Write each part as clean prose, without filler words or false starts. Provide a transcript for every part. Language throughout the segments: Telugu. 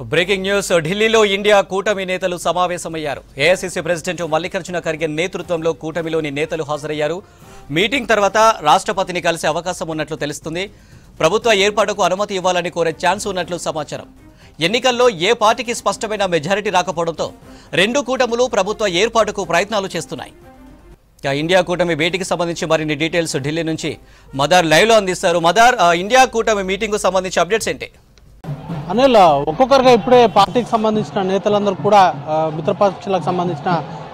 బ్రేకింగ్ న్యూస్ ఢిల్లీలో ఇండియా కూటమి నేతలు సమావేశమయ్యారు. ఏఐసీసీ ప్రెసిడెంట్ మల్లికార్జున ఖర్గే నేతృత్వంలో కూటమిలోని నేతలు హాజరయ్యారు. మీటింగ్ తర్వాత రాష్ట్రపతిని కలిసే అవకాశం ఉన్నట్లు తెలుస్తుంది. ప్రభుత్వ ఏర్పాటుకు అనుమతి ఇవ్వాలని కోరే ఛాన్స్ ఉన్నట్లు సమాచారం. ఎన్నికల్లో ఏ పార్టీకి స్పష్టమైన మెజారిటీ రాకపోవడంతో రెండు కూటములు ప్రభుత్వ ఏర్పాటుకు ప్రయత్నాలు చేస్తున్నాయి. ఇండియా కూటమి భేటీకి సంబంధించి మరిన్ని డీటెయిల్స్ ఢిల్లీ నుంచి మదార్ లైవ్ లో అందిస్తారు. మదార్, ఇండియా కూటమి మీటింగ్ కు సంబంధించి అప్డేట్స్ ఏంటి? అనిల్, ఒక్కొక్కరుగా ఇప్పుడే పార్టీకి సంబంధించిన నేతలందరూ కూడా మిత్రపక్షాలకు సంబంధించిన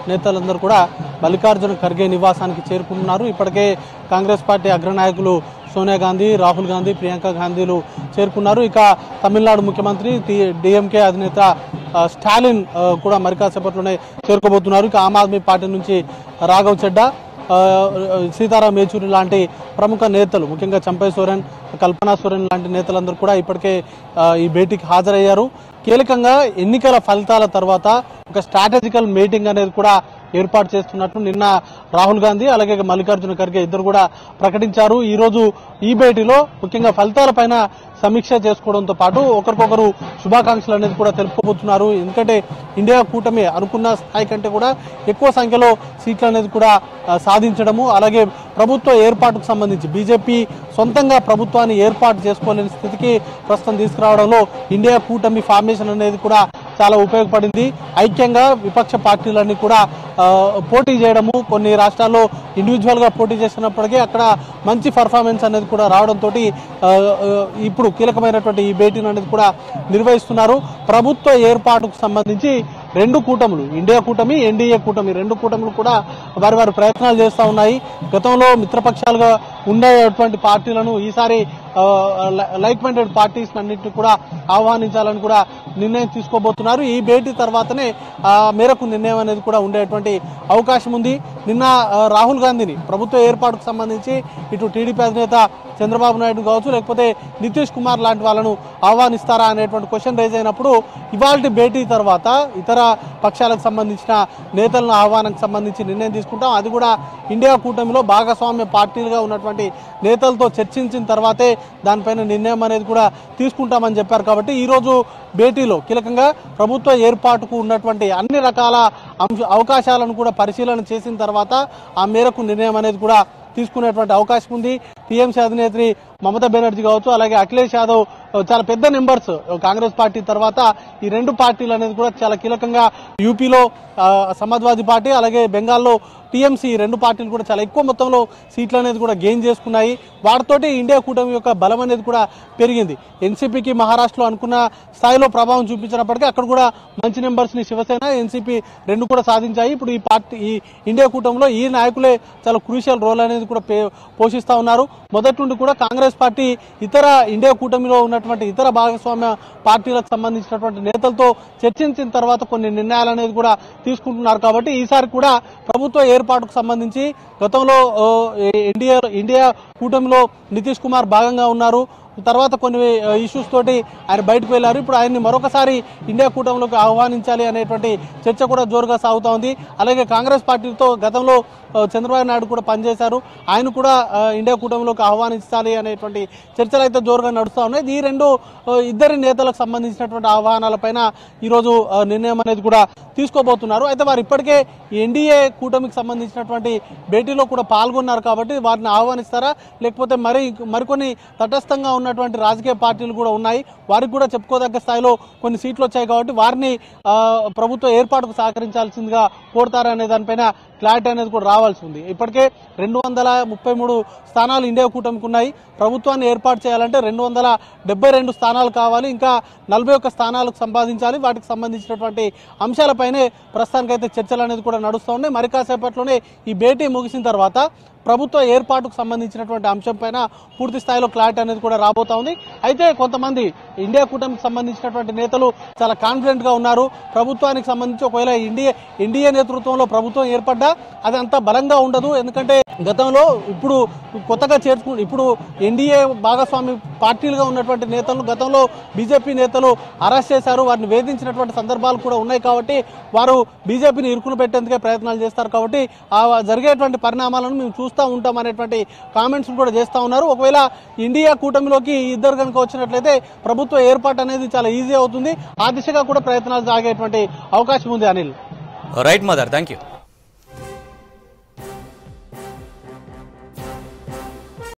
నేతలందరూ కూడా మల్లికార్జున ఖర్గే నివాసానికి చేరుకుంటున్నారు. ఇప్పటికే కాంగ్రెస్ పార్టీ అగ్రనాయకులు సోనియా గాంధీ, రాహుల్ గాంధీ, ప్రియాంక గాంధీలు చేరుకున్నారు. ఇక తమిళనాడు ముఖ్యమంత్రి డిఎంకే అధినేత స్టాలిన్ కూడా మరి కాసేపట్లోనే చేరుకోబోతున్నారు. ఇక ఆమ్ ఆద్మీ పార్టీ నుంచి రాఘవ్ చెడ్డా, సీతారాం యేచూరి లాంటి ప్రముఖ నేతలు, ముఖ్యంగా చంపై సోరెన్, కల్పనా సోరెన్ లాంటి నేతలందరూ కూడా ఇప్పటికే ఈ భేటీకి హాజరయ్యారు. కీలకంగా ఎన్నికల ఫలితాల తర్వాత ఒక స్ట్రాటజికల్ మీటింగ్ అనేది కూడా ఏర్పాటు చేస్తున్నట్లు నిన్న రాహుల్ గాంధీ అలాగే మల్లికార్జున ఖర్గే ఇద్దరు కూడా ప్రకటించారు. ఈ రోజు ఈ భేటీలో ముఖ్యంగా ఫలితాలపైన సమీక్ష చేసుకోవడంతో పాటు ఒకరికొకరు శుభాకాంక్షలు అనేది కూడా తెలుపుకోబోతున్నారు. ఎందుకంటే ఇండియా కూటమి అనుకున్న స్థాయి కంటే కూడా ఎక్కువ సంఖ్యలో సీట్లు అనేది కూడా సాధించడము, అలాగే ప్రభుత్వ ఏర్పాటుకు సంబంధించి బీజేపీ సొంతంగా ప్రభుత్వాన్ని ఏర్పాటు చేసుకోలేని స్థితికి ప్రస్తుతం తీసుకురావడంలో ఇండియా కూటమి ఫార్మేషన్ అనేది కూడా చాలా ఉపయోగపడింది. ఐక్యంగా విపక్ష పార్టీలన్నీ కూడా పోటీ చేయడము, కొన్ని రాష్ట్రాల్లో ఇండివిజువల్ గా పోటీ చేసినప్పటికీ అక్కడ మంచి పర్ఫార్మెన్స్ అనేది కూడా రావడంతో ఇప్పుడు కీలకమైనటువంటి ఈ భేటీని అనేది కూడా నిర్వహిస్తున్నారు. ప్రభుత్వ ఏర్పాటుకు సంబంధించి రెండు కూటములు, ఇండియా కూటమి, ఎన్డీఏ కూటమి, రెండు కూటములు కూడా వారి ప్రయత్నాలు చేస్తూ ఉన్నాయి. గతంలో మిత్రపక్షాలుగా ఉండేటువంటి పార్టీలను ఈసారి లైక్ మైండెడ్ పార్టీస్ అన్నింటినీ కూడా ఆహ్వానించాలని కూడా నిర్ణయం తీసుకోబోతున్నారు. ఈ భేటీ తర్వాతనే ఆ మేరకు నిర్ణయం అనేది కూడా ఉండేటువంటి అవకాశం ఉంది. నిన్న రాహుల్ గాంధీని ప్రభుత్వ ఏర్పాటుకు సంబంధించి ఇటు టీడీపీ అధినేత చంద్రబాబు నాయుడు కావచ్చు, లేకపోతే నితీష్ కుమార్ లాంటి వాళ్ళను ఆహ్వానిస్తారా అనేటువంటి క్వశ్చన్ రైజ్ అయినప్పుడు ఇవాళ భేటీ తర్వాత ఇతర పక్షాలకు సంబంధించిన నేతలను ఆహ్వానానికి సంబంధించి నిర్ణయం తీసుకుంటాం. అది కూడా ఇండియా కూటమిలో భాగస్వామ్య పార్టీలుగా ఉన్నటువంటి నేతలతో చర్చించిన తర్వాతే దానిపైన నిర్ణయం అనేది కూడా తీసుకుంటామని చెప్పారు. కాబట్టి ఈరోజు భేటీలో కీలకంగా ప్రభుత్వ ఏర్పాటుకు ఉన్నటువంటి అన్ని రకాల అవకాశాలను కూడా పరిశీలన చేసిన తర్వాత ఆ మేరకు నిర్ణయం అనేది కూడా తీసుకునేటువంటి అవకాశం ఉంది. టీఎంసీ అధినేత్రి మమతా బెనర్జీ కావచ్చు, అలాగే అఖిలేష్ యాదవ్ చాలా పెద్ద నెంబర్స్ కాంగ్రెస్ పార్టీ తర్వాత ఈ రెండు పార్టీలు అనేది కూడా చాలా కీలకంగా యూపీలో సమాజ్వాదీ పార్టీ అలాగే బెంగాల్లో టీఎంసీ రెండు పార్టీలు కూడా చాలా ఎక్కువ మొత్తంలో సీట్లు అనేది కూడా గెయిన్ చేసుకున్నాయి. వాటితోటి ఇండియా కూటమి యొక్క బలం అనేది కూడా పెరిగింది. ఎన్సీపీకి మహారాష్ట్రలో అనుకున్న స్థాయిలో ప్రభావం చూపించినప్పటికీ అక్కడ కూడా మంచి నెంబర్స్ ని శివసేన, ఎన్సీపీ రెండు కూడా సాధించాయి. ఇప్పుడు ఈ ఇండియా కూటమిలో ఈ నాయకులే చాలా క్రూషియల్ రోల్ అనేది కూడా పోషిస్తా ఉన్నారు. మొదటి నుండి కూడా కాంగ్రెస్ పార్టీ ఇతర ఇండియా కూటమిలో ఉన్నటువంటి ఇతర భాగస్వామ్య పార్టీలకు సంబంధించినటువంటి నేతలతో చర్చించిన తర్వాత కొన్ని నిర్ణయాలు అనేది కూడా తీసుకుంటున్నారు. కాబట్టి ఈసారి కూడా ప్రభుత్వ ఏర్పాటుకు సంబంధించి గతంలో ఇండియా కూటమిలో నితీష్ కుమార్ భాగంగా ఉన్నారు. తర్వాత కొన్ని ఇష్యూస్ తోటి ఆయన బయటకు వెళ్లారు. ఇప్పుడు ఆయన్ని మరొకసారి ఇండియా కూటమిలోకి ఆహ్వానించాలి అనేటువంటి చర్చ కూడా జోరుగా సాగుతా ఉంది. అలాగే కాంగ్రెస్ పార్టీతో గతంలో చంద్రబాబు నాయుడు కూడా పనిచేశారు. ఆయన కూడా ఇండియా కూటమిలోకి ఆహ్వానించాలి అనేటువంటి చర్చలు అయితే జోరుగా నడుస్తూ ఉన్నాయి. ఈ ఇద్దరి నేతలకు సంబంధించినటువంటి ఆహ్వానాలపైన ఈరోజు నిర్ణయం అనేది కూడా తీసుకోబోతున్నారు. అయితే వారు ఇప్పటికే ఎన్డీఏ కూటమికి సంబంధించినటువంటి భేటీలో కూడా పాల్గొన్నారు. కాబట్టి వారిని ఆహ్వానిస్తారా, లేకపోతే మరికొన్ని తటస్థంగా ఉన్నటువంటి రాజకీయ పార్టీలు కూడా ఉన్నాయి, వారికి కూడా చెప్పుకోదగ్గ స్థాయిలో కొన్ని సీట్లు వచ్చాయి కాబట్టి వారిని ప్రభుత్వ ఏర్పాటుకు సహకరించాల్సిందిగా కోరుతారా అనే దానిపైన క్లారిటీ అనేది కూడా రావాల్సి ఉంది. ఇప్పటికే 233 స్థానాలు ఇండియా కూటమికి ఉన్నాయి. ప్రభుత్వాన్ని ఏర్పాటు చేయాలంటే 272 స్థానాలు కావాలి, ఇంకా 41 స్థానాలకు సంపాదించాలి. వాటికి సంబంధించినటువంటి అంశాలపైనే ప్రస్తుతానికైతే చర్చలు అనేది కూడా నడుస్తూ ఉన్నాయి. మరి కాసేపట్లోనే ఈ భేటీ ముగిసిన తర్వాత ప్రభుత్వ ఏర్పాటుకు సంబంధించినటువంటి అంశం పైన పూర్తి స్థాయిలో క్లారిటీ అనేది కూడా రాబోతా ఉంది. అయితే కొంతమంది ఇండియా కూటమికి సంబంధించినటువంటి నేతలు చాలా కాన్ఫిడెంట్ గా ఉన్నారు. ప్రభుత్వానికి సంబంధించి ఒకవేళ ఎన్డీఏ నేతృత్వంలో ప్రభుత్వం ఏర్పడ్డా అది అంత బలంగా ఉండదు. ఎందుకంటే గతంలో ఇప్పుడు కొత్తగా ఇప్పుడు ఎన్డీఏ భాగస్వామి పార్టీలుగా ఉన్నటువంటి నేతలను గతంలో బీజేపీ నేతలు అరెస్ట్ చేశారు, వారిని వేధించినటువంటి సందర్భాలు కూడా ఉన్నాయి. కాబట్టి వారు బీజేపీని ఇరుకును పెట్టేందుకే ప్రయత్నాలు చేస్తారు. కాబట్టి ఆ జరిగేటువంటి పరిణామాలను మేము చూస్తూ చేస్తూ ఉంటాం అనేటువంటి కామెంట్స్ కూడా చేస్తూ ఉన్నారు. ఒకవేళ ఇండియా కూటమిలోకి ఇద్దరు కనుక వచ్చినట్లయితే ప్రభుత్వ ఏర్పాటు అనేది చాలా ఈజీ అవుతుంది. ఆ దిశగా కూడా ప్రయత్నాలు సాగేటువంటి అవకాశం ఉంది. Anil, right mother, thank you.